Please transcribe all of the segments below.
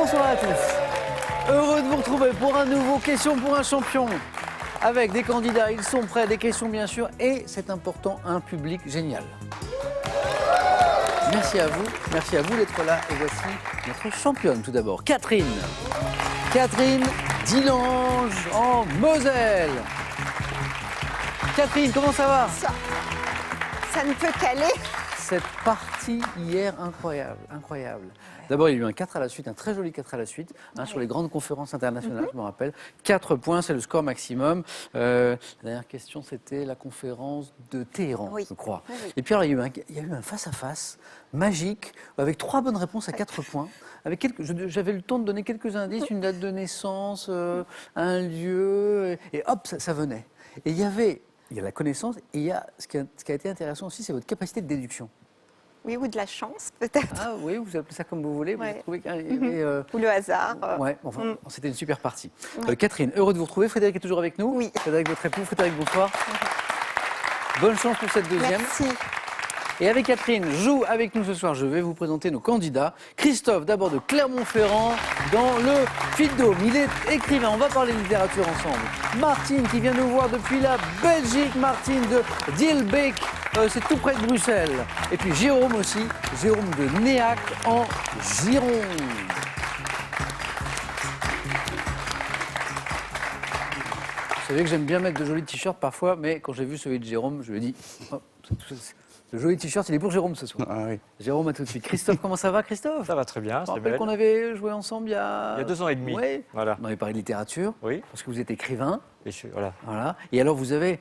Bonsoir à tous. Heureux de vous retrouver pour un nouveau Question pour un champion. Avec des candidats, ils sont prêts, des questions bien sûr, et c'est important, un public génial. Merci à vous d'être là. Et voici notre championne tout d'abord, Catherine. Catherine Dillange en Moselle. Catherine, comment ça va? Ça ne peut qu'aller. Cette partie hier, incroyable. D'abord, il y a eu un 4 à la suite, un très joli 4 à la suite, sur les grandes conférences internationales, je me rappelle. 4 points, c'est le score maximum. La dernière question, c'était la conférence de Téhéran, je crois. Oui. Et puis, alors, il y a eu un face-à-face magique, avec 3 bonnes réponses à 4 points. J'avais le temps de donner quelques indices, une date de naissance, un lieu, et hop, ça venait. Et il y a la connaissance, et il y a ce qui a été intéressant aussi, c'est votre capacité de déduction. Oui, ou de la chance, peut-être. Ah oui, vous appelez ça comme vous voulez. Vous Ouais. avez trouvé Ou le hasard. Ouais, enfin, c'était une super partie. Catherine, heureux de vous retrouver. Frédéric est toujours avec nous. Oui. Frédéric, votre époux. Frédéric, bonsoir. Bonne chance pour cette deuxième. Merci. Et avec Catherine, joue avec nous ce soir. Je vais vous présenter nos candidats. Christophe, d'abord de Clermont-Ferrand, dans le Puy-de-Dôme. Il est écrivain. On va parler littérature ensemble. Martine, qui vient nous voir depuis la Belgique. Martine de Dilbeek. C'est tout près de Bruxelles. Et puis Jérôme aussi. Jérôme de Néac en Gironde. Vous savez que j'aime bien mettre de jolis t-shirts parfois, mais quand j'ai vu celui de Jérôme, je lui ai dit oh, le joli t-shirt, il est pour Jérôme ce soir. Ah oui. Jérôme, à tout de suite. Christophe, comment ça va, Christophe? Ça va très bien, Je me c'est rappelle belle. qu'on avait joué ensemble il y a 2 ans et demi. Oui. Voilà. On avait parlé de littérature, Oui. parce que vous êtes écrivain. Et voilà. Voilà. Et alors, vous avez.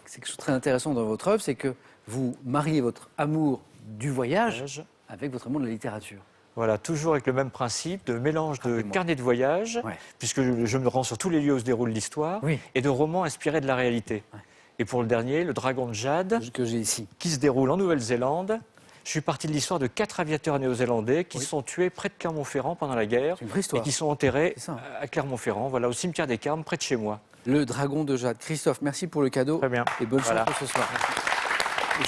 C'est quelque chose de très intéressant dans votre œuvre, c'est que vous mariez votre amour du voyage avec votre amour de la littérature. Voilà, toujours avec le même principe de mélange de carnet de voyage, Ouais. puisque je me rends sur tous les lieux où se déroule l'histoire, Oui. et de romans inspirés de la réalité. Ouais. Et pour le dernier, Le Dragon de Jade, Que j'ai ici. qui se déroule en Nouvelle-Zélande. Je suis parti de l'histoire de 4 aviateurs néo-zélandais qui sont tués près de Clermont-Ferrand pendant la guerre C'est une vraie histoire. et qui sont enterrés C'est ça. à Clermont-Ferrand, voilà, au cimetière des Carmes, près de chez moi. Le Dragon de Jade. Christophe, merci pour le cadeau. Très bien. Et bonne chance Voilà. pour ce soir.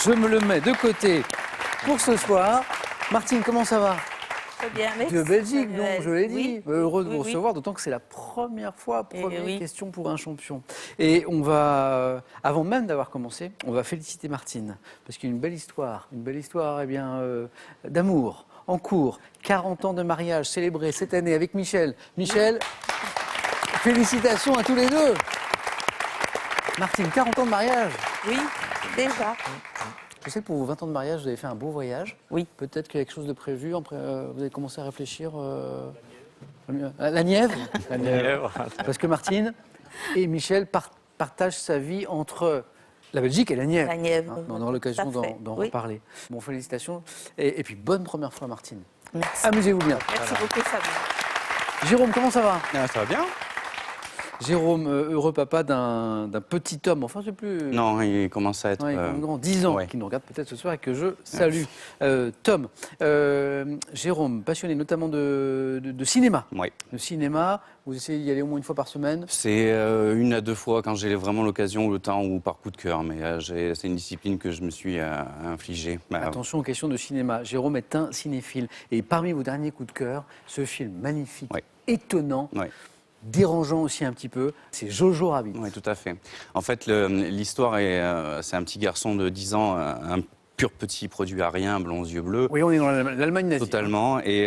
Je me le mets de côté pour ce soir. Martine, comment ça va? Très bien, merci. De Belgique, donc, je l'ai dit. Oui. Heureux de vous Oui, oui. recevoir, d'autant que c'est la première fois, première oui. question pour un champion. Et on va, avant même d'avoir commencé, on va féliciter Martine, parce qu'il y a une belle histoire eh bien, d'amour en cours. 40 ans de mariage célébrés cette année avec Michel. Michel, félicitations à tous les deux. Martine, 40 ans de mariage. Oui, déjà. Je sais que pour vos 20 ans de mariage, vous avez fait un beau voyage. Oui. Peut-être qu'il y a quelque chose de prévu. Vous avez commencé à réfléchir. La Nièvre. La Nièvre. Parce que Martine et Michel partagent sa vie entre la Belgique et la Nièvre. La Nièvre. On aura l'occasion Tout à fait. d'en Oui. reparler. Bon, félicitations. Et puis, bonne première fois, Martine. Merci. Amusez-vous bien. Merci beaucoup, Fabien. Jérôme, comment ça va? Ah, ça va bien? Jérôme, heureux papa d'un petit homme. Enfin, c'est plus. Non, il commence à être... Ouais, il est quand même grand, 10 ans, ouais. qui nous regarde peut-être ce soir et que je salue. Tom, Jérôme, passionné notamment de cinéma. Oui. Le cinéma, vous essayez d'y aller au moins une fois par semaine. C'est 1 à 2 fois quand j'ai vraiment l'occasion, le temps ou par coup de cœur. Mais c'est une discipline que je me suis infligée. Attention aux questions de cinéma. Jérôme est un cinéphile. Et parmi vos derniers coups de cœur, ce film magnifique, Ouais. étonnant, Ouais. dérangeant aussi un petit peu, c'est Jojo Rabbit. Oui, tout à fait. En fait, l'histoire est... c'est un petit garçon de 10 ans, un pur petit produit à rien, blond aux yeux bleus. Oui, on est dans l'Allemagne nazie. Totalement. Et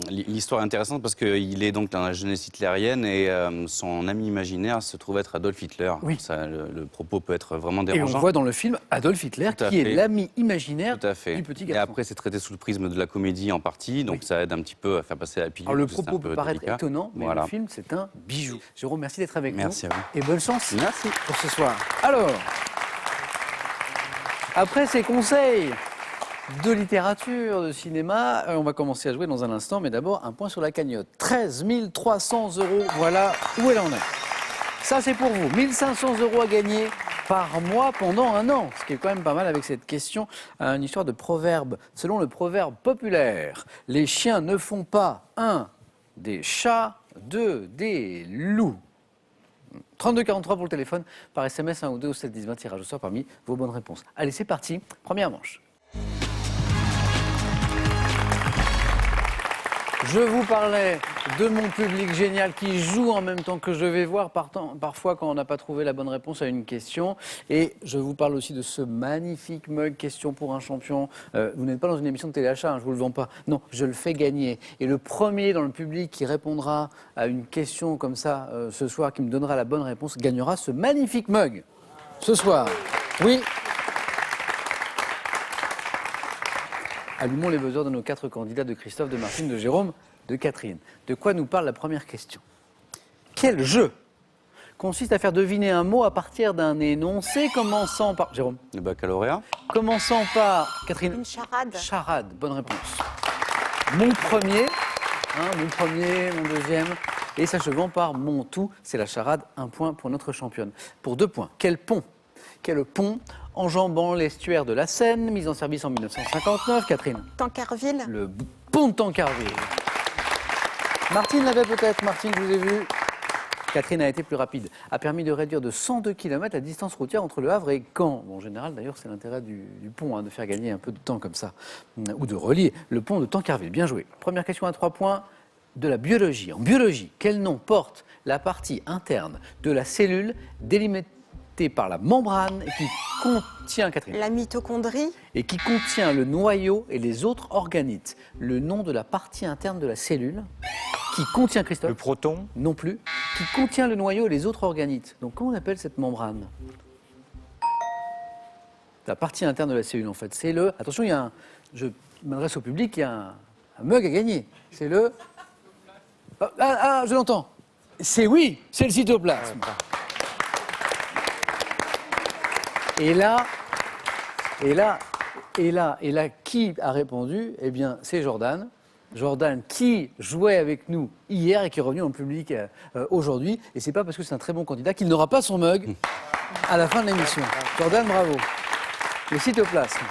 l'histoire est intéressante parce qu'il est donc dans la jeunesse hitlérienne et son ami imaginaire se trouve être Adolf Hitler. Oui. Ça, le propos peut être vraiment Et dérangeant. on voit dans le film Adolf Hitler, Tout à qui est fait. l'ami imaginaire Tout à fait. du petit Et garçon. après, c'est traité sous le prisme de la comédie en partie, donc Oui. ça aide un petit peu à faire passer la pilule. Alors le parce que c'est propos un peu peut paraître délicat. étonnant, mais Voilà. le film, c'est un bijou. Jérôme, merci d'être avec Merci nous. à vous. Et bonne chance Merci. pour ce soir. Alors, après ces conseils de littérature, de cinéma, on va commencer à jouer dans un instant, mais d'abord, un point sur la cagnotte. 13 300 €, voilà où elle en est. Ça, c'est pour vous. 1 500 € à gagner par mois pendant 1 an. Ce qui est quand même pas mal avec cette question. Une histoire de proverbe. Selon le proverbe populaire, les chiens ne font pas 1 des chats, 2 des loups. 3243 pour le téléphone, par SMS 1 ou 2 au 7 10 20, tirage au sort parmi vos bonnes réponses. Allez, c'est parti. Première manche. Je vous parlais de mon public génial qui joue en même temps que je vais voir parfois quand on n'a pas trouvé la bonne réponse à une question. Et je vous parle aussi de ce magnifique mug question pour un champion. Vous n'êtes pas dans une émission de téléachat, hein, je ne vous le vends pas. Non, je le fais gagner. Et le premier dans le public qui répondra à une question comme ça ce soir, qui me donnera la bonne réponse, gagnera ce magnifique mug. Ce soir. Oui. Allumons les buzzers de nos 4 candidats, de Christophe, de Martine, de Jérôme, de Catherine. De quoi nous parle la première question? Quel jeu consiste à faire deviner un mot à partir d'un énoncé commençant par... Jérôme. Le baccalauréat. Commençant par... Catherine. Une charade. Charade, bonne réponse. Mon premier, mon deuxième, et s'achevant par mon tout, c'est la charade, 1 point pour notre championne. Pour 2 points, quel pont enjambant l'estuaire de la Seine, mis en service en 1959, Catherine? Tancarville. Le pont de Tancarville. Martine l'avait peut-être, Martine, je vous ai vu. Catherine a été plus rapide, a permis de réduire de 102 km la distance routière entre Le Havre et Caen. Bon, en général, d'ailleurs, c'est l'intérêt du pont, hein, de faire gagner un peu de temps comme ça, ou de relier le pont de Tancarville. Bien joué. Première question à 3 points, de la biologie. En biologie, quel nom porte la partie interne de la cellule délimitée par la membrane et qui contient, Catherine, La mitochondrie. et qui contient le noyau et les autres organites? Le nom de la partie interne de la cellule qui contient, Christophe? Le proton. Non plus. Qui contient le noyau et les autres organites. Donc, comment on appelle cette membrane? La partie interne de la cellule, en fait. C'est le... Attention, il y a un... Je m'adresse au public, il y a un mug à gagner. C'est le... je l'entends. C'est oui, c'est le cytoplasme. Et là, qui a répondu? Eh bien, c'est Jordan. Jordan qui jouait avec nous hier et qui est revenu en public aujourd'hui. Et c'est pas parce que c'est un très bon candidat qu'il n'aura pas son mug à la fin de l'émission. Jordan, bravo. Le cytoplasme.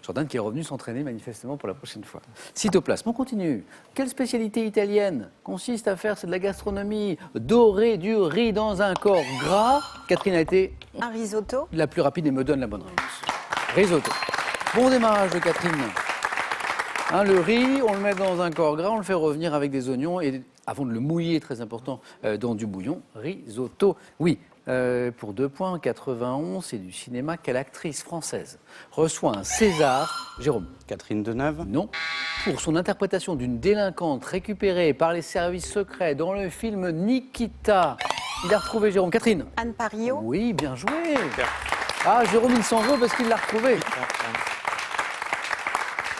Jordan qui est revenu s'entraîner manifestement pour la prochaine fois. Cytoplasme, on continue. Quelle spécialité italienne consiste à faire, c'est de la gastronomie, dorer du riz dans un corps gras? Catherine a été Un risotto. la plus rapide et me donne la bonne réponse. Risotto. Bon démarrage de Catherine. Hein, le riz, on le met dans un corps gras, on le fait revenir avec des oignons et avant de le mouiller, très important, dans du bouillon. Risotto, oui. Pour 2 points, en 91, c'est du cinéma. Quelle actrice française reçoit un César? Jérôme. Catherine Deneuve. Non. Pour son interprétation d'une délinquante récupérée par les services secrets dans le film Nikita. Il a retrouvé, Jérôme. Catherine. Anne Parillo. Oui, bien joué. Ah, Jérôme, il s'en veut parce qu'il l'a retrouvé.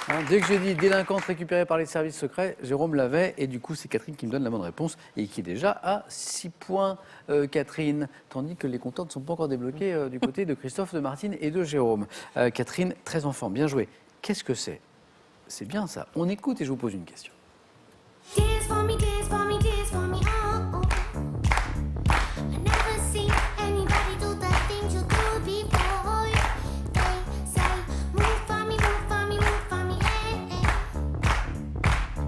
Hein, dès que j'ai dit délinquante récupérée par les services secrets, Jérôme l'avait, et du coup c'est Catherine qui me donne la bonne réponse, et qui est déjà à 6 points, Catherine, tandis que les compteurs ne sont pas encore débloqués du côté de Christophe, de Martine et de Jérôme. Catherine, très en forme, bien joué. Qu'est-ce que c'est? C'est bien ça. On écoute et je vous pose une question. Tears for me, tears for me, tears for me, oh, oh. I never seen anybody do the things you do before. They say, move for me, move for me, move for me, eh, eh.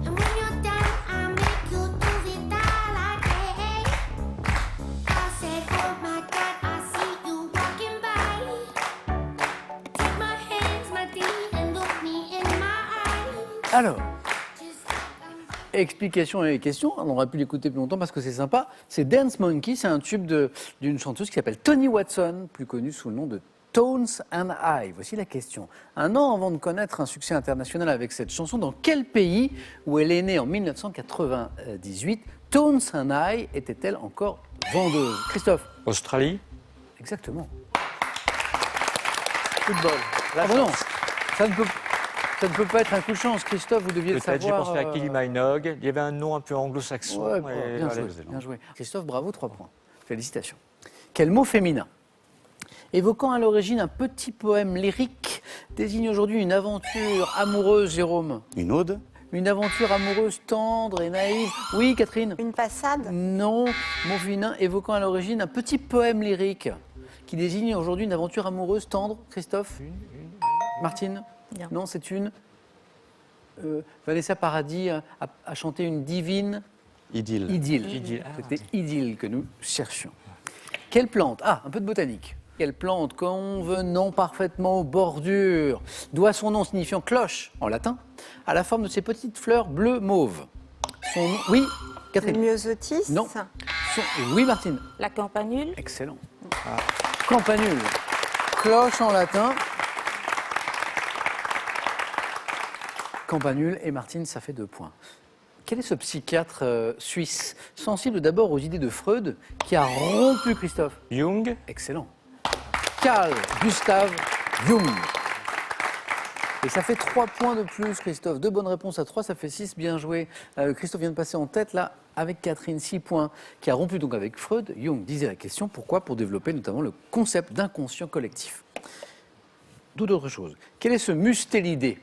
And when you're done, I make you do it all again. I said, oh my God, I see you walking by. Take my hands, my dear, and look me in my eyes. Alors, Just like explication et question, on aurait pu l'écouter plus longtemps parce que c'est sympa. C'est Dance Monkey, c'est un tube d'une chanteuse qui s'appelle Toni Watson, plus connue sous le nom de Tones and I. Voici la question. Un an avant de connaître un succès international avec cette chanson, dans quel pays où elle est née en 1998, Tones and I était-elle encore vendeuse? Christophe. Australie. Exactement. Football. La Ah bon non, chance. ça ne peut pas être un coup de chance, Christophe, vous deviez le Peut-être, j'ai savoir. pensé à Kylie Minogue. Il y avait un nom un peu anglo-saxon. Ouais, et bien voilà. joué, bien joué. Christophe, bravo, 3 points. Félicitations. Quel mot féminin, évoquant à l'origine un petit poème lyrique, désigne aujourd'hui une aventure amoureuse, Jérôme? Une ode. Une aventure amoureuse tendre et naïve. Oui, Catherine? Une passade. Non, mot féminin évoquant à l'origine un petit poème lyrique qui désigne aujourd'hui une aventure amoureuse tendre. Christophe? Martine? Non. Non, c'est une... Vanessa Paradis a chanté une divine Idylle. idylle. Idylle. Ah. C'était idylle que nous cherchions. Quelle plante? Ah, un peu de botanique. Quelle plante convenant parfaitement aux bordures doit son nom signifiant cloche en latin à la forme de ces petites fleurs bleu mauve? Son nom... Oui, Le Catherine. myosotis. Non. Oui, Martine. La campanule. Excellent. Campanule. Cloche en latin. Campanule et Martine, ça fait 2 points. Quel est ce psychiatre suisse, sensible d'abord aux idées de Freud, qui a rompu Christophe? Jung, Excellent. Carl Gustav Jung. Et ça fait 3 points de plus, Christophe. 2 bonnes réponses à 3, ça fait 6. Bien joué. Christophe vient de passer en tête, là, avec Catherine. 6 points. Qui a rompu donc avec Freud. Jung disait la question. Pourquoi? Pour développer notamment le concept d'inconscient collectif. D'où d'autres choses. Quel est ce mustélidé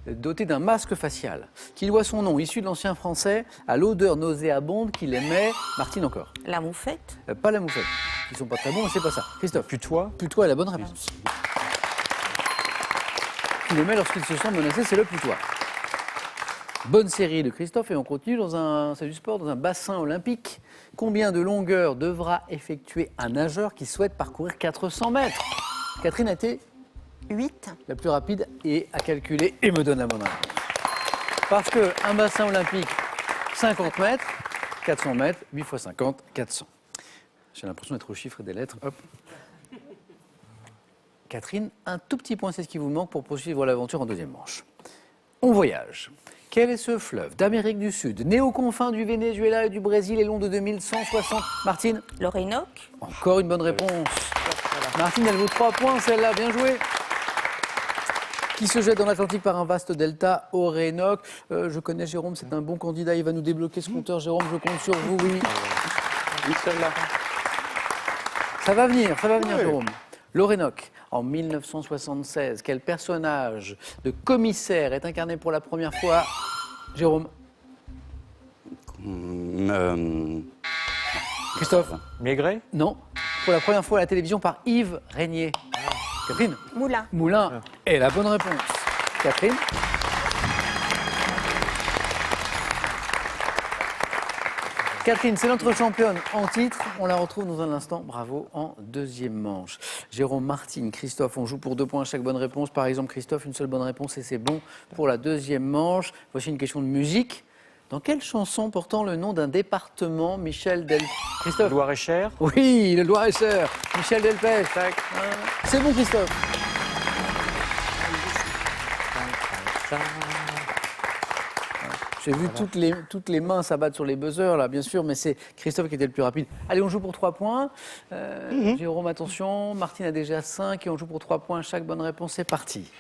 doté d'un masque facial, qui doit son nom, issu de l'ancien français, à l'odeur nauséabonde qu'il émet? Martine encore. La moufette. Pas la moufette. Ils sont pas très bons, mais c'est pas ça. Christophe. putois, Putois est la bonne réponse. Qu'il émet lorsqu'il se sent menacé, c'est le putois. Bonne série de Christophe et on continue c'est du sport, dans un bassin olympique. Combien de longueur devra effectuer un nageur qui souhaite parcourir 400 mètres? Catherine a été 8. la plus rapide et à calculer et me donne la bonne réponse. Parce qu'un bassin olympique, 50 mètres, 400 mètres, 8 x 50, 400. J'ai l'impression d'être au chiffre des lettres. Hop. Catherine, un tout petit point, c'est ce qui vous manque pour poursuivre l'aventure en deuxième manche. On voyage. Quel est ce fleuve d'Amérique du Sud, né aux confins du Venezuela et du Brésil et long de 2160? Martine? L'Orénoque. Encore une bonne réponse. Martine, elle vaut 3 points, celle-là, bien joué. Qui se jette dans l'Atlantique par un vaste delta, Orénoque. Je connais Jérôme, c'est un bon candidat, il va nous débloquer ce compteur. Jérôme, je compte sur vous, oui. Ça va venir, Jérôme. L'Orénoque, en 1976, quel personnage de commissaire est incarné pour la première fois? Jérôme? Christophe? Maigret, Non. Pour la première fois à la télévision par Yves Régnier. Catherine? Moulin. Moulin est la bonne réponse. Catherine? Catherine, c'est notre championne en titre. On la retrouve dans un instant. Bravo, en deuxième manche. Jérôme, Martine, Christophe, on joue pour 2 points à chaque bonne réponse. Par exemple, Christophe, une seule bonne réponse et c'est bon pour la deuxième manche. Voici une question de musique. Dans quelle chanson portant le nom d'un département, Michel Christophe? Loir-et-Cher, Oui, le Loir-et-Cher. Michel Delpech. Tac. C'est bon, Christophe. J'ai vu toutes les mains s'abattre sur les buzzers, là, bien sûr, mais c'est Christophe qui était le plus rapide. Allez, on joue pour 3 points. Jérôme, attention. Martine a déjà 5 et on joue pour 3 points. Chaque bonne réponse, c'est parti.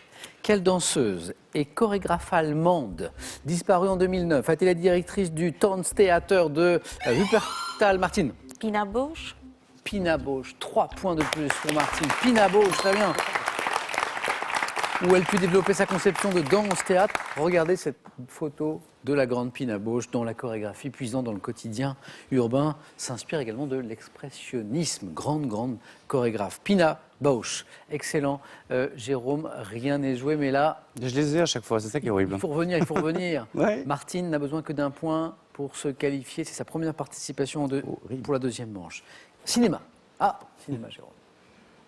Quelle danseuse et chorégraphe allemande, disparue en 2009, a été la directrice du Tanztheater de Wuppertal? Martine? Pina Bausch. Pina Bausch, 3 points de plus pour Martine. Pina Bausch, très bien. Où elle put développer sa conception de danse-théâtre. Regardez cette photo de la grande Pina Bausch, dont la chorégraphie puisant dans le quotidien urbain s'inspire également de l'expressionnisme. Grande chorégraphe. Pina Bausch, excellent. Jérôme, rien n'est joué, mais là... Je les ai à chaque fois, c'est ça qui est horrible. Il faut revenir. Ouais. Martine n'a besoin que d'un point pour se qualifier. C'est sa première participation pour la deuxième manche. Cinéma. Cinéma, Jérôme.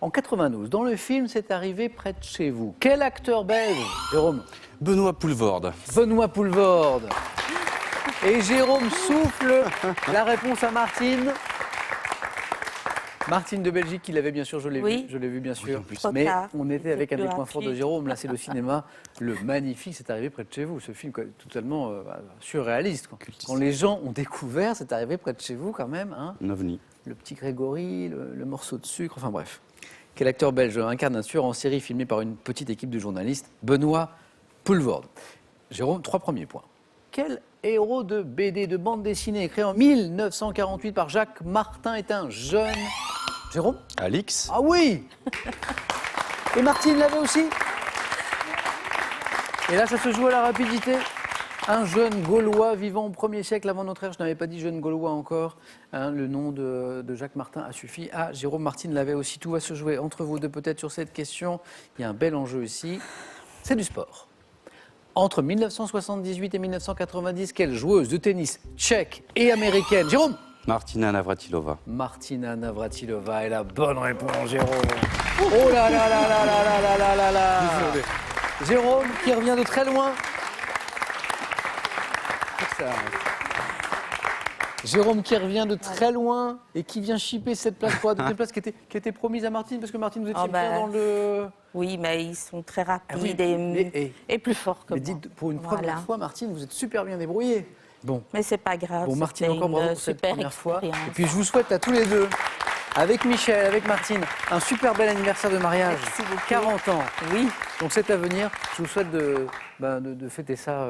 En 92, dans le film C'est arrivé près de chez vous. Quel acteur belge, Jérôme? Benoît Poulvorde. Benoît Poulvorde. Et Jérôme souffle la réponse à Martine. Martine de Belgique, qui l'avait bien sûr, je l'ai vu bien sûr. Trop Mais tard. on était avec un des Plus points forts de rapide. Jérôme. Là, c'est le cinéma, le magnifique C'est arrivé près de chez vous. Ce film totalement surréaliste. Quand les gens ont découvert C'est arrivé près de chez vous, quand même. Hein, Un ovni. le petit Grégory, le morceau de sucre, enfin bref. Quel acteur belge incarne un tueur en série filmé par une petite équipe de journalistes? Benoît Poulvorde. Jérôme, 3 premiers points. Quel héros de BD, de bande dessinée, créé en 1948 par Jacques Martin, est un jeune... Jérôme? Alix. Ah oui. Et Martine l'avait aussi. Et là, ça se joue à la rapidité. Un jeune Gaulois vivant au 1er siècle avant notre ère. Je n'avais pas dit jeune Gaulois encore. Hein, le nom de Jacques Martin a suffi. Jérôme, Martine l'avait aussi. Tout va se jouer entre vous deux peut-être sur cette question. Il y a un bel enjeu ici. C'est du sport. Entre 1978 et 1990, quelle joueuse de tennis tchèque et américaine? Jérôme? Martina Navratilova. Martina Navratilova est la bonne réponse, Jérôme. Oh là là là là là là là là là là. Jérôme qui revient de très loin. Ça. Jérôme qui revient de très loin et qui vient chipper cette place, quoi, donc une place qui était promise à Martine, parce que Martine, vous étiez Oh, ben, bien dans le... Oui, mais ils sont très rapides Ah oui, et plus forts que Mais moi. dites, pour une Voilà. première fois, Martine, vous êtes super bien débrouillée. Bon, Mais c'est pas grave. bon Martine, c'était encore bravo une pour cette super première fois. expérience. Et puis je vous souhaite à tous les deux, avec Michel, avec Martine, un super bel anniversaire de mariage. Merci beaucoup. 40 ans. Oui, Donc c'est à venir. Je vous souhaite de fêter ça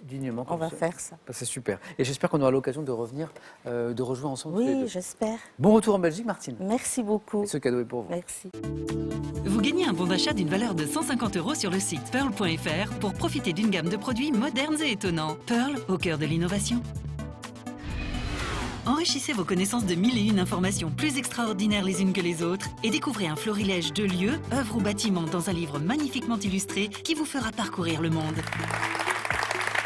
dignement. on comme va ça. faire ça. C'est super. Et j'espère qu'on aura l'occasion de revenir, de rejouer ensemble tous les Oui, deux. j'espère. Bon retour en Belgique, Martine. Merci beaucoup. Et ce cadeau est pour vous. Merci. Vous gagnez un bon d'achat d'une valeur de 150 € sur le site pearl.fr pour profiter d'une gamme de produits modernes et étonnants. Pearl, au cœur de l'innovation. Enrichissez vos connaissances de 1001 informations plus extraordinaires les unes que les autres et découvrez un florilège de lieux, œuvres ou bâtiments dans un livre magnifiquement illustré qui vous fera parcourir le monde.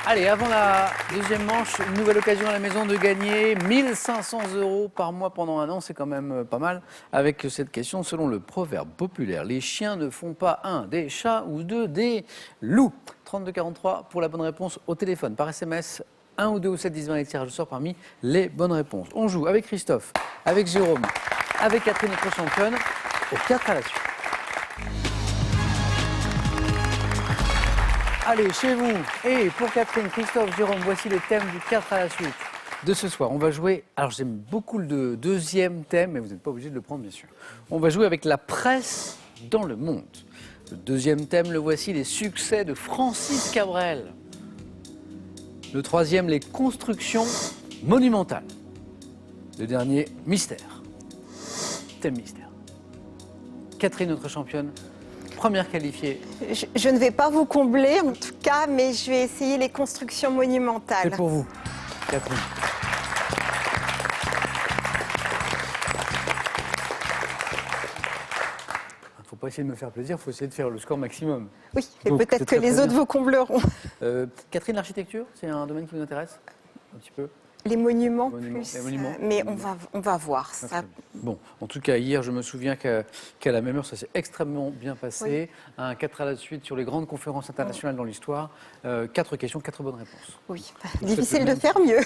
Allez, avant la deuxième manche, une nouvelle occasion à la maison de gagner 1500 € par mois pendant un an. C'est quand même pas mal. Avec cette question, selon le proverbe populaire, les chiens ne font pas un des chats ou deux des loups. 32-43 pour la bonne réponse au téléphone, par SMS. 1 ou 2 ou 7, 10, 20, les tirages au sort parmi les bonnes réponses. On joue avec Christophe, avec Jérôme, avec Catherine, notre championne, aux 4 à la suite. Allez, chez vous, et pour Catherine, Christophe, Jérôme, voici les thèmes du 4 à la suite de ce soir. On va jouer, alors j'aime beaucoup le deuxième thème, mais vous n'êtes pas obligé de le prendre, bien sûr. On va jouer avec la presse dans le monde. Le deuxième thème, le voici, les succès de Francis Cabrel. Le troisième, les constructions monumentales. Le dernier, mystère. Thème mystère. Catherine, notre championne, première qualifiée. Je ne vais pas vous combler en tout cas, mais je vais essayer les constructions C'est monumentales. pour vous, Catherine. Il ne faut pas essayer de me faire plaisir, il faut essayer de faire le score maximum. Oui, et Donc, peut-être c'est que très, les très autres bien. vous combleront. Catherine, l'architecture, c'est un domaine qui vous intéresse un petit peu? Les monuments, Monuments, plus. les monuments. Mais Les on va voir. Ah, Ça. très bien. Bon, en tout cas, hier, je me souviens qu'à la même heure, ça s'est extrêmement bien passé. Un 4 à la suite sur les grandes conférences internationales dans l'histoire. 4 questions, 4 bonnes réponses. Oui, faites difficile le de même. faire mieux.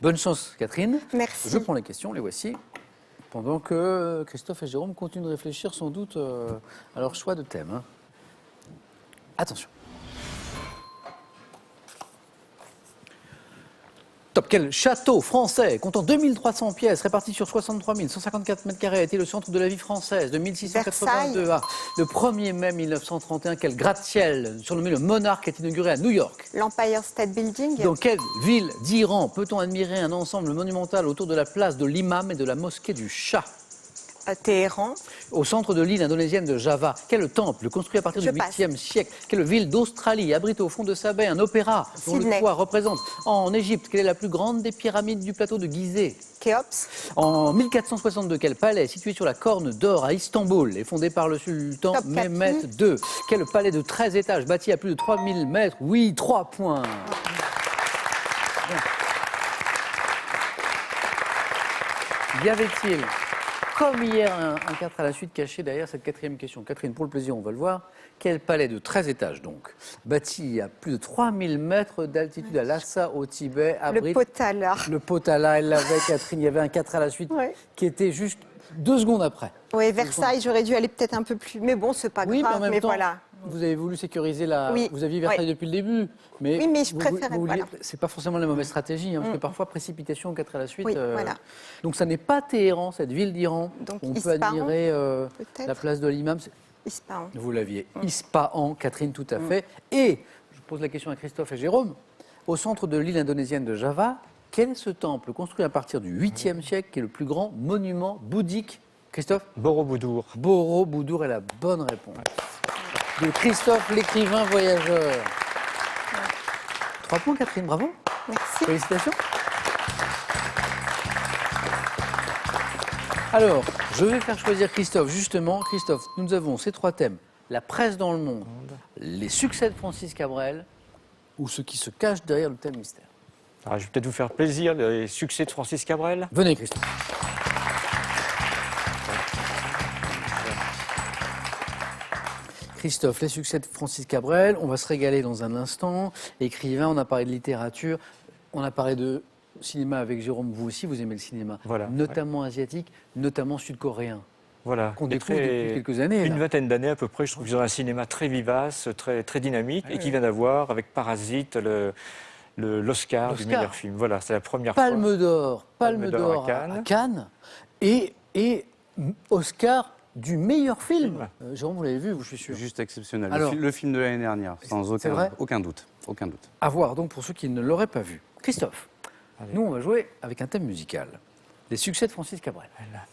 Bonne chance, Catherine. Merci. Je prends les questions, les voici. Pendant que Christophe et Jérôme continuent de réfléchir sans doute à leur choix de thème. Hein. Attention. Top. Quel château français comptant 2300 pièces réparties sur 63 154 mètres carrés a été le centre de la vie française de 1682 à le 1er mai 1931? Quel gratte-ciel surnommé le Monarque est inauguré à New York? L'Empire State Building. Dans quelle ville d'Iran peut-on admirer un ensemble monumental autour de la place de l'Imam et de la mosquée du Shah? Téhéran. Au centre de l'île indonésienne de Java, quel temple construit à partir Je du passe. 8e siècle? Quelle ville d'Australie abrite au fond de sa baie un opéra dont le Sydney. toit représente? En Égypte, quelle est la plus grande des pyramides du plateau de Gizeh? Khéops. En 1462, quel palais situé sur la Corne d'Or à Istanbul est fondé par le sultan Top Mehmet Cathy. II? Quel palais de 13 étages bâti à plus de 3000 mètres? Oui, 3 points. Y avait-il, comme hier, un 4 à la suite caché derrière cette quatrième question? Catherine, pour le plaisir, on va le voir. Quel palais de 13 étages, donc, bâti à plus de 3000 mètres d'altitude à Lhasa, au Tibet, Le abrite Potala. le Potala? Elle l'avait, Catherine. Il y avait un 4 à la suite Ouais. qui était juste 2 secondes après. Oui, Versailles, j'aurais dû aller peut-être un peu plus. Mais bon, c'est pas Oui, mais grave. en même mais temps, voilà. vous avez voulu sécuriser la... Oui. Vous aviez Versailles Ouais. depuis le début. Mais Oui, mais je vous préférais, vouliez- voilà. C'est pas forcément la mauvaise stratégie, hein, parce que parfois, précipitation 4 à la suite. Oui, voilà. Donc, ça n'est pas Téhéran, cette ville d'Iran. Donc, On peut Ispahan, admirer peut-être. la place de l'imam. Ispahan. Vous l'aviez. Ispahan, Catherine, tout à fait. Et, je pose la question à Christophe et Jérôme, au centre de l'île indonésienne de Java, quel est ce temple construit à partir du 8e siècle qui est le plus grand monument bouddhique? Christophe? Borobudur. Borobudur est la bonne réponse. De Christophe, l'écrivain voyageur. 3 points, Catherine, bravo. Merci. Félicitations. Alors, je vais faire choisir Christophe, justement. Christophe, nous avons ces 3 thèmes. La presse dans le monde, les succès de Francis Cabrel ou ce qui se cache derrière le thème mystère. Alors, je vais peut-être vous faire plaisir, les succès de Francis Cabrel. Venez, Christophe. Christophe, les succès de Francis Cabrel, on va se régaler dans un instant. Écrivain, on a parlé de littérature, on a parlé de cinéma avec Jérôme, vous aussi, vous aimez le cinéma, Voilà, notamment asiatique, notamment sud-coréen, Voilà. qu'on Et découvre depuis quelques années. Une là. vingtaine d'années à peu près, je trouve qu'ils ont un cinéma très vivace, très dynamique, et qui vient d'avoir, avec Parasite, l'Oscar du meilleur film. Voilà, c'est la première Palme d'Or, Palme d'Or à à Cannes, et Oscar du meilleur film. Jérôme, vous l'avez vu, je suis sûr. Juste exceptionnel. Alors- Le film de l'année dernière, sans C'est vrai aucun doute. Aucun doute. À voir donc pour ceux qui ne l'auraient pas vu. Christophe, Allez. nous on va jouer avec un thème musical. Les succès de Francis Cabrel. Voilà.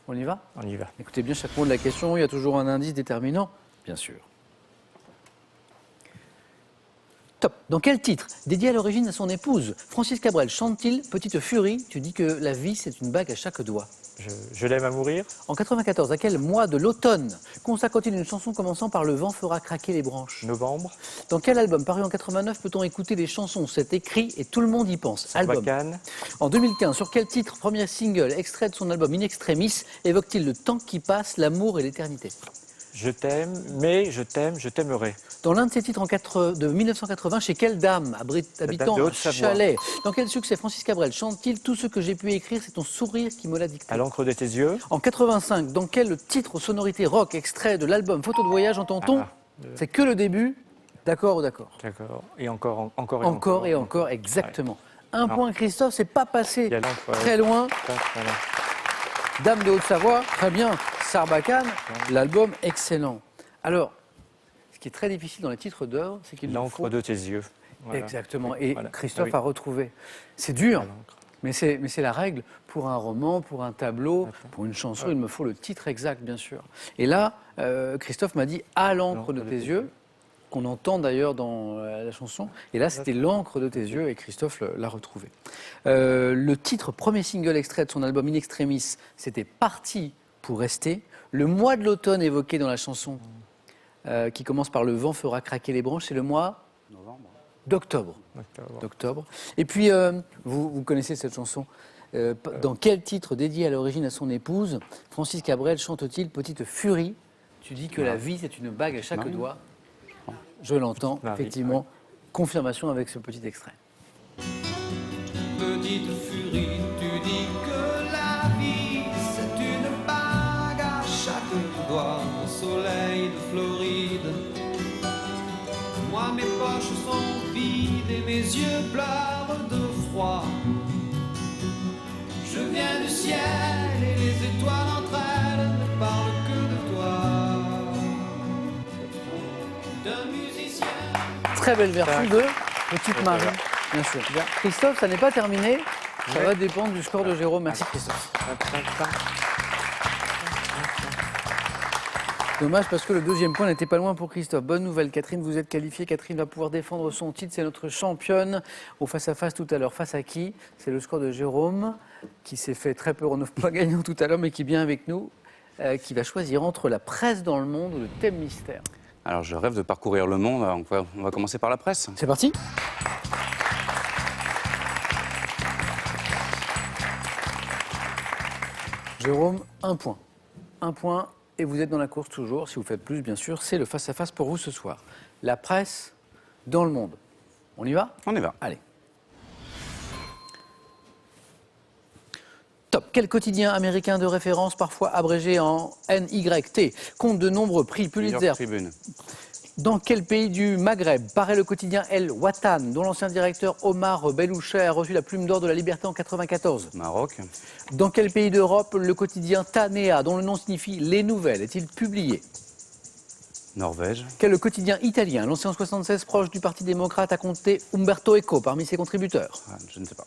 On y va? On y va. Écoutez bien chaque mot de la question, il y a toujours un indice déterminant, bien sûr. Top. Dans quel titre, dédié à l'origine à son épouse, Francis Cabrel chante-t-il Petite Furie, tu dis que la vie c'est une bague à chaque doigt? Je l'aime à mourir. En 94, à quel mois de l'automne consacre-t-il une chanson commençant par Le vent fera craquer les branches? Novembre. Dans quel album paru en 89 peut-on écouter les chansons C'est écrit et tout le monde y pense? Album. Bacane. En 2015, sur quel titre, premier single, extrait de son album In Extremis, évoque-t-il le temps qui passe, l'amour et l'éternité? Je t'aime, mais je t'aimerai. Dans l'un de ses titres de 1980, chez quelle dame, habitant de un Haute-Savoie. chalet? Dans quel succès Francis Cabrel chante-t-il Tout ce que j'ai pu écrire, c'est ton sourire qui me l'a dicté? À l'encre de tes yeux. En 85, dans quel titre aux sonorités rock, extrait de l'album Photo de voyage, entend-on C'est que le début, d'accord ou d'accord? D'accord. Et encore et encore. Encore et encore, exactement. Un point, Christophe, c'est pas passé Il y a l'encre, très loin. Voilà. Dame de Haute-Savoie, très bien. Sarbacane, l'album excellent. Alors, ce qui est très difficile dans les titres d'œuvres, c'est qu'il nous L'encre faut... de tes yeux. Voilà. Exactement. Et Voilà. Christophe Ah a retrouvé. C'est dur, À l'encre. mais c'est la règle. Pour un roman, pour un tableau, pour une chanson, il me faut le titre exact, bien sûr. Et là, Christophe m'a dit « À l'encre de tes yeux », qu'on entend d'ailleurs dans la chanson. Et là, c'était l'encre de tes yeux, et Christophe l'a retrouvé. Le titre, premier single extrait de son album In Extremis, c'était Parti pour rester. Le mois de l'automne évoqué dans la chanson, qui commence par Le vent fera craquer les branches, c'est le mois d'octobre. D'octobre. Et puis, vous connaissez cette chanson. Dans quel titre dédié à l'origine à son épouse, Francis Cabrel chante-t-il Petite Furie, tu dis que la vie c'est une bague à chaque Marie. doigt? Je l'entends, Marie, effectivement. Confirmation avec ce petit extrait. Petite furie, tu dis que la vie c'est une bague à chaque doigt au soleil de Floride. Moi mes poches sont vides et mes yeux pleurent de froid. Je viens du ciel et les étoiles entre elles ne parlent que de toi. D'un musicien. Très belle version de Petite Marie, bien sûr. Christophe, ça n'est pas terminé. Ça va dépendre du score de Jérôme. Merci Christophe. Dommage parce que le deuxième point n'était pas loin pour Christophe. Bonne nouvelle, Catherine, vous êtes qualifiée. Catherine va pouvoir défendre son titre. C'est notre championne au face-à-face tout à l'heure. Face à qui? C'est le score de Jérôme, qui s'est fait très peur en 9 points gagnants tout à l'heure, mais qui est bien avec nous, qui va choisir entre la presse dans le monde ou le thème mystère. Alors, je rêve de parcourir le monde. On va commencer par la presse. C'est parti. Jérôme, un point. Un point, et vous êtes dans la course toujours. Si vous faites plus, bien sûr, c'est le face-à-face pour vous ce soir. La presse dans le monde. On y va? On y va. Allez. Top. Quel quotidien américain de référence, parfois abrégé en NYT, compte de nombreux prix New Pulitzer? York Tribune. Dans quel pays du Maghreb paraît le quotidien El Watan, dont l'ancien directeur Omar Bellouchet a reçu la Plume d'Or de la Liberté en 1994? Maroc. Dans quel pays d'Europe le quotidien Tanea, dont le nom signifie Les Nouvelles, est-il publié? Norvège. Quel quotidien italien, lancé en 1976, proche du Parti démocrate, a compté Umberto Eco parmi ses contributeurs? Je ne sais pas.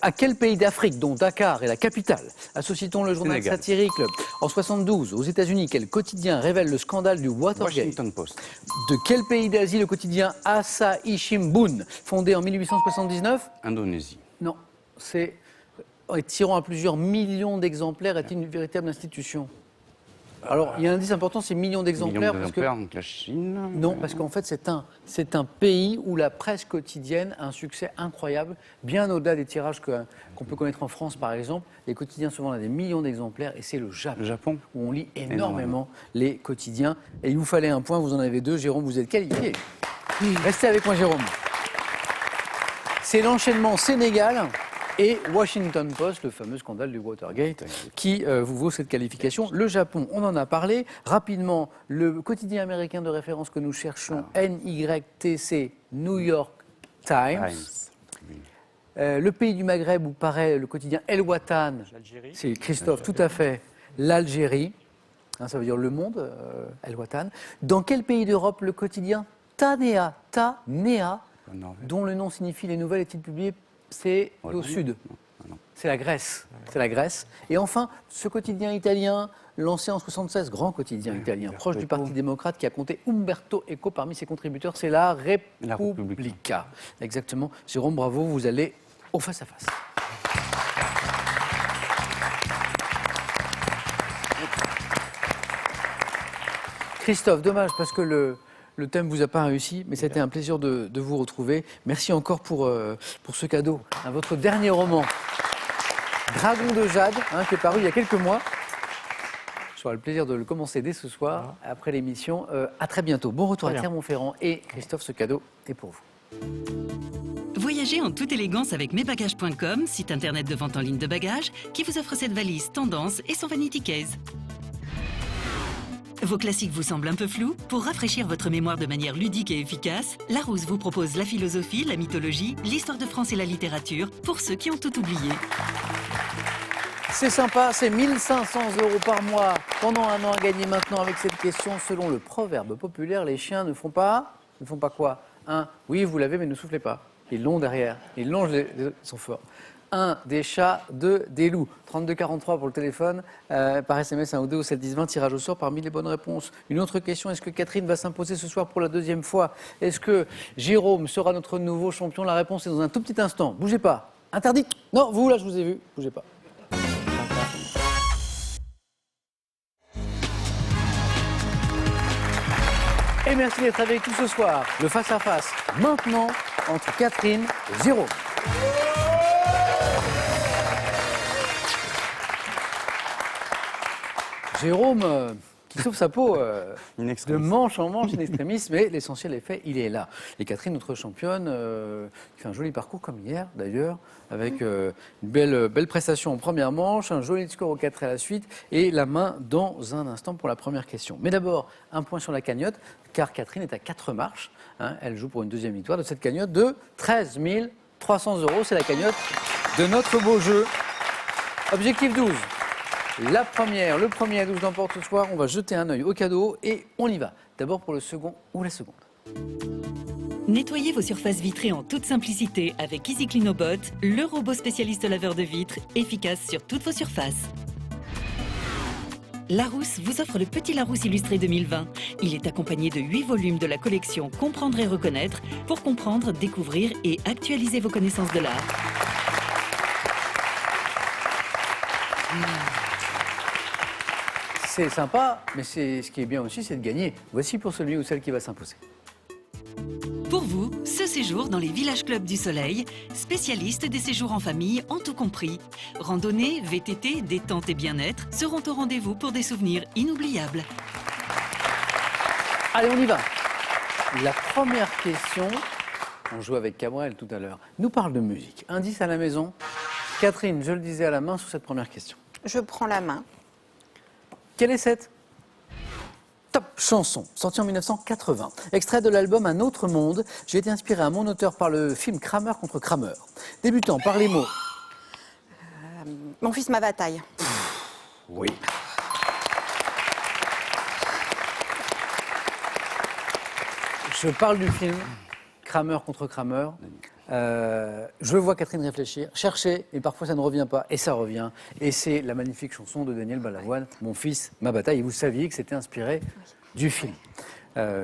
À quel pays d'Afrique, dont Dakar est la capitale, associe-t-on le journal Sénégal. satirique en 1972? Aux États-Unis, quel quotidien révèle le scandale du Watergate? Washington Post. De quel pays d'Asie le quotidien Asahi Shimbun, fondé en 1879? Indonésie. Non, c'est tirant à plusieurs millions d'exemplaires, est une véritable institution. Alors, il y a un indice important, c'est millions d'exemplaires. Parce que... donc la Chine. Non, parce qu'en fait, c'est un pays où la presse quotidienne a un succès incroyable, bien au-delà des tirages qu'on peut connaître en France, par exemple. Les quotidiens se vendent à des millions d'exemplaires, et c'est le Japon, où on lit énormément les quotidiens. Et il vous fallait un point, vous en avez deux. Jérôme, vous êtes qualifié. Restez avec moi, Jérôme. C'est l'enchaînement Sénégal et Washington Post, le fameux scandale du Watergate, qui vous vaut cette qualification. Le Japon, on en a parlé. Rapidement, le quotidien américain de référence que nous cherchons, NYTC, New York Times. Le pays du Maghreb où paraît le quotidien El Watan, c'est Christophe, tout à fait, l'Algérie. Hein, ça veut dire Le Monde, El Watan. Dans quel pays d'Europe le quotidien Tanea, dont le nom signifie les nouvelles, est-il publié? C'est au sud. C'est la Grèce. C'est la Grèce. Et enfin, ce quotidien italien, lancé en 1976, grand quotidien italien, proche du Parti démocrate, qui a compté Umberto Eco parmi ses contributeurs, c'est la Repubblica. Exactement. Jérôme, bravo, vous allez au face-à-face. Christophe, dommage, parce que le thème ne vous a pas réussi, mais c'était un plaisir de vous retrouver. Merci encore pour ce cadeau. Hein, votre dernier roman, Dragon de Jade, hein, qui est paru il y a quelques mois. J'aurai le plaisir de le commencer dès ce soir, après l'émission. À très bientôt. Bon retour à Clermont-Ferrand. Et Christophe, ce cadeau est pour vous. Voyagez en toute élégance avec mesbagages.com, site internet de vente en ligne de bagages, qui vous offre cette valise tendance et son vanity case. Vos classiques vous semblent un peu flous? Pour rafraîchir votre mémoire de manière ludique et efficace, Larousse vous propose la philosophie, la mythologie, l'histoire de France et la littérature pour ceux qui ont tout oublié. C'est sympa, c'est 1 500 € par mois pendant un an à gagner maintenant avec cette question. Selon le proverbe populaire, les chiens ne font pas quoi? Oui, vous l'avez, mais ne soufflez pas. Ils l'ont derrière, ils sont forts. 1, des chats, 2, des loups. 3243 pour le téléphone, par SMS 1 ou 2 au 7 10 20, tirage au sort parmi les bonnes réponses. Une autre question, est-ce que Catherine va s'imposer ce soir pour la deuxième fois? Est-ce que Jérôme sera notre nouveau champion? La réponse est dans un tout petit instant. Bougez pas. Interdit. Non, vous là, je vous ai vu. Bougez pas. Et merci d'être avec nous ce soir. Le face-à-face, maintenant, entre Catherine et Jérôme. Jérôme, qui sauve sa peau de manche en manche in extremis, mais l'essentiel est fait, il est là. Et Catherine, notre championne, qui fait un joli parcours comme hier d'ailleurs, avec une belle prestation en première manche, un joli score au 4 à la suite, et la main dans un instant pour la première question. Mais d'abord, un point sur la cagnotte, car Catherine est à 4 marches. Hein, elle joue pour une deuxième victoire de cette cagnotte de 13 300 €. C'est la cagnotte de notre beau jeu. Objectif 12. Le premier à 12 l'emporte ce soir. On va jeter un œil au cadeau et on y va. D'abord pour le second ou la seconde. Nettoyez vos surfaces vitrées en toute simplicité avec Easy Clean Bot, le robot spécialiste laveur de vitres, efficace sur toutes vos surfaces. Larousse vous offre le Petit Larousse illustré 2020. Il est accompagné de 8 volumes de la collection Comprendre et reconnaître pour comprendre, découvrir et actualiser vos connaissances de l'art. C'est sympa, mais ce qui est bien aussi, c'est de gagner. Voici pour celui ou celle qui va s'imposer. Pour vous, ce séjour dans les villages clubs du Soleil, spécialistes des séjours en famille en tout compris. Randonnée, VTT, détente et bien-être seront au rendez-vous pour des souvenirs inoubliables. Allez, on y va. La première question, on joue avec Cabrel tout à l'heure, nous parle de musique. Indice à la maison. Catherine, je le disais à la main sur cette première question. Je prends la main. Quelle est cette top chanson, sortie en 1980, extrait de l'album Un autre monde? J'ai été inspiré à mon auteur par le film Kramer contre Kramer. Débutant par les mots. Mon fils, ma bataille. Oui. Je parle du film Kramer contre Kramer. Je vois Catherine réfléchir, chercher, et parfois ça ne revient pas, et ça revient. Et c'est la magnifique chanson de Daniel Balavoine, Mon fils, ma bataille. Et vous saviez que c'était inspiré du film.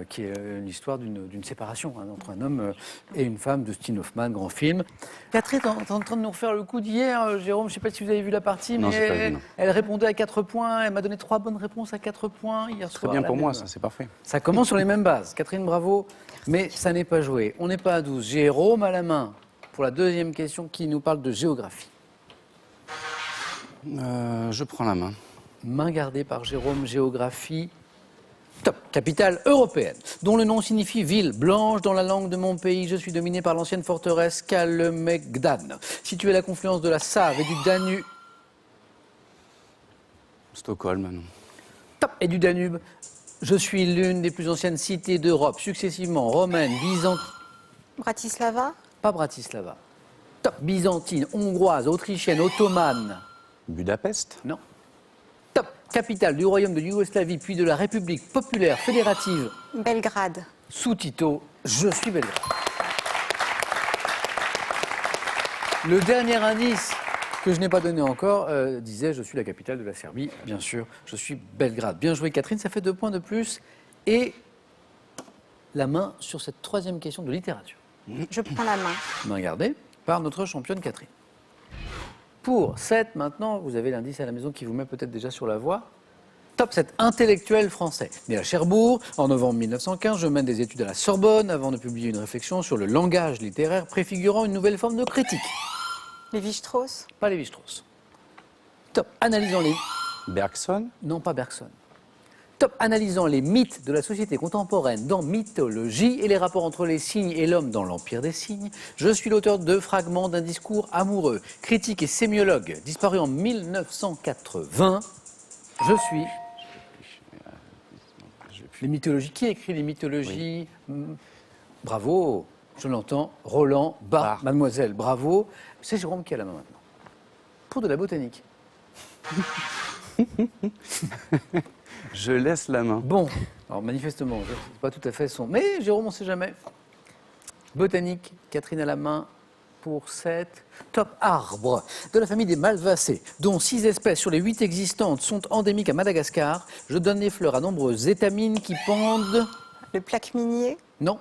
qui est l'histoire d'une séparation entre un homme et une femme de Dustin Hoffman, grand film. Catherine est en train de nous refaire le coup d'hier. Jérôme, je ne sais pas si vous avez vu la partie, Non, mais j'ai pas vu, non. elle répondait à 4 points. Elle m'a donné 3 bonnes réponses à 4 points hier Très soir. bien La pour moi, même. ça, c'est parfait. Ça commence sur les mêmes bases. Catherine, bravo. Mais ça n'est pas joué. On n'est pas à 12. Jérôme à la main pour la deuxième question qui nous parle de géographie. Je prends la main. Main gardée par Jérôme, géographie. Top. Capitale européenne, dont le nom signifie ville blanche dans la langue de mon pays. Je suis dominé par l'ancienne forteresse Kalemegdan, située à la confluence de la Save et du Danube. Stockholm, non. Top. Et du Danube. Je suis l'une des plus anciennes cités d'Europe, successivement romaine, byzantine. Bratislava. Pas Bratislava. Top. Byzantine, hongroise, autrichienne, ottomane. Budapest. Non. Top. Capitale du royaume de Yougoslavie, puis de la République populaire fédérative. Belgrade. Sous Tito, je suis Belgrade. Le dernier indice que je n'ai pas donné encore disait je suis la capitale de la Serbie, bien sûr, je suis Belgrade. Bien joué Catherine, ça fait 2 points de plus. Et la main sur cette troisième question de littérature. Je prends la main. Main gardée par notre championne Catherine. Pour 7, maintenant, vous avez l'indice à la maison qui vous met peut-être déjà sur la voie. Top 7, intellectuel français. Né à Cherbourg, en novembre 1915, je mène des études à la Sorbonne avant de publier une réflexion sur le langage littéraire préfigurant une nouvelle forme de critique. Lévi-Strauss. Pas Lévi-Strauss. Top, analysant les... Bergson. Non, pas Bergson. Top, analysant les mythes de la société contemporaine dans Mythologie et les rapports entre les signes et l'homme dans l'Empire des signes. Je suis l'auteur de Fragments d'un discours amoureux, critique et sémiologue, disparu en 1980. Je suis... Les mythologies. Qui écrit les mythologies? Bravo, je l'entends. Roland Barthes, mademoiselle, bravo. C'est Jérôme qui a la main maintenant. Pour de la botanique. Je laisse la main. Bon, alors manifestement, c'est pas tout à fait son... Mais Jérôme, on ne sait jamais. Botanique, Catherine à la main pour 7. Top arbre de la famille des Malvacées, dont 6 espèces sur les 8 existantes sont endémiques à Madagascar. Je donne les fleurs à nombreuses étamines qui pendent... Le plaque minier. Non,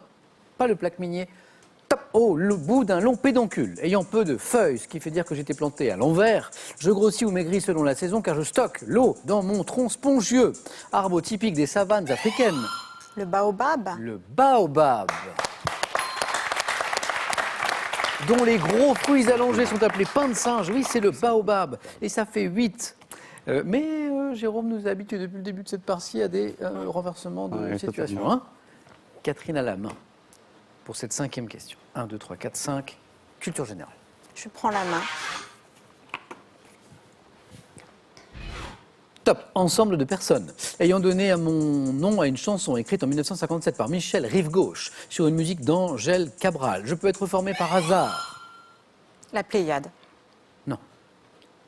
pas le plaque minier. Top le bout d'un long pédoncule, ayant peu de feuilles, ce qui fait dire que j'étais planté à l'envers. Je grossis ou maigris selon la saison car je stocke l'eau dans mon tronc spongieux. Arbre typique des savanes africaines. Le baobab. Le baobab, dont les gros fruits allongés sont appelés pain de singe. Oui, c'est le baobab. Et ça fait 8. Mais Jérôme nous a habitués depuis le début de cette partie à des renversements de Ouais, situation. totalement. Hein. Catherine à la main pour cette 5e question. 1, 2, 3, 4, 5. Culture générale. Je prends la main. Top. Ensemble de personnes ayant donné mon nom à une chanson écrite en 1957 par Michel Rive-Gauche sur une musique d'Angèle Cabral. Je peux être formé par hasard. La Pléiade. Non.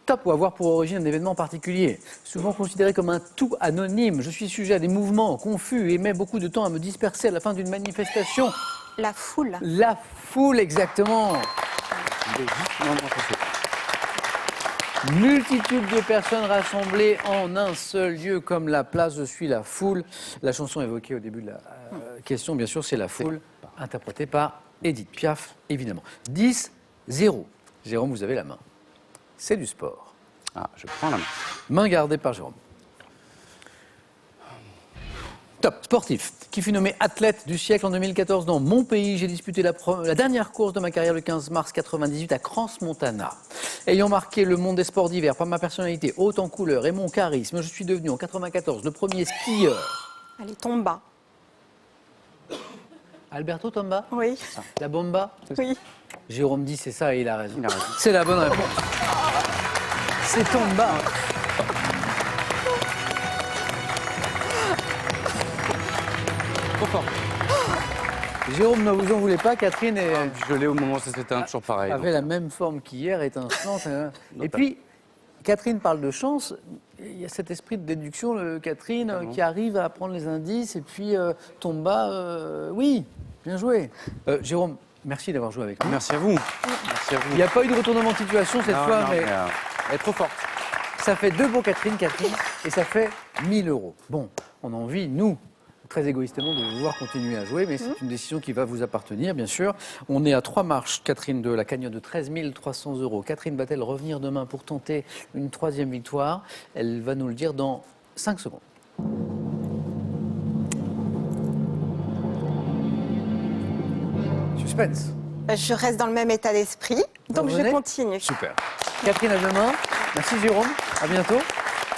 Top ou avoir pour origine un événement particulier. Souvent considéré comme un tout anonyme. Je suis sujet à des mouvements confus et mets beaucoup de temps à me disperser à la fin d'une manifestation. La foule. La foule, exactement. Multitude de personnes rassemblées en un seul lieu, comme la place, je suis la foule. La chanson évoquée au début de la question, bien sûr, c'est La foule, interprétée par Edith Piaf, évidemment. 10-0. Jérôme, vous avez la main. C'est du sport. Ah, je prends la main. Main gardée par Jérôme. Top, sportif, qui fut nommé athlète du siècle en 2014 dans mon pays. J'ai disputé la dernière course de ma carrière le 15 mars 98 à Crans-Montana. Ayant marqué le monde des sports d'hiver par ma personnalité haute en couleur et mon charisme, je suis devenu en 94 le premier skieur. Allez, Tomba. Alberto Tomba? Oui. La bomba? Oui. Jérôme dit c'est ça et il a raison. Il a raison. C'est la bonne réponse. C'est Tomba. Trop fort. Jérôme ne vous en voulait pas, Catherine Je l'ai au moment où ça s'éteint, toujours pareil. avait la même forme qu'hier, étincelante. Et puis, Catherine parle de chance. Il y a cet esprit de déduction, Catherine, qui arrive à prendre les indices. Et puis, Tomba, oui, bien joué. Jérôme, merci d'avoir joué avec nous. Merci à vous. Merci à vous. Il n'y a pas eu de retournement de situation cette Non, fois, non, mais elle est trop forte. ça fait 2 pour Catherine, et ça fait 1 000 €. Bon, on a envie, nous, très égoïstement de vouloir continuer à jouer, mais c'est une décision qui va vous appartenir, bien sûr. On est à 3 marches, Catherine, de la cagnotte de 13 300 €. Catherine va-t-elle revenir demain pour tenter une 3e victoire? Elle va nous le dire dans 5 secondes. Suspense. Je reste dans le même état d'esprit, donc Vous je revenez? continue. Super. Catherine, à demain. Merci Jérôme. À bientôt.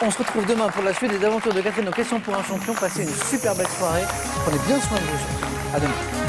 On se retrouve demain pour la suite des aventures de Catherine aux questions pour un champion. Passez une super belle soirée. Prenez bien soin de vous. À demain.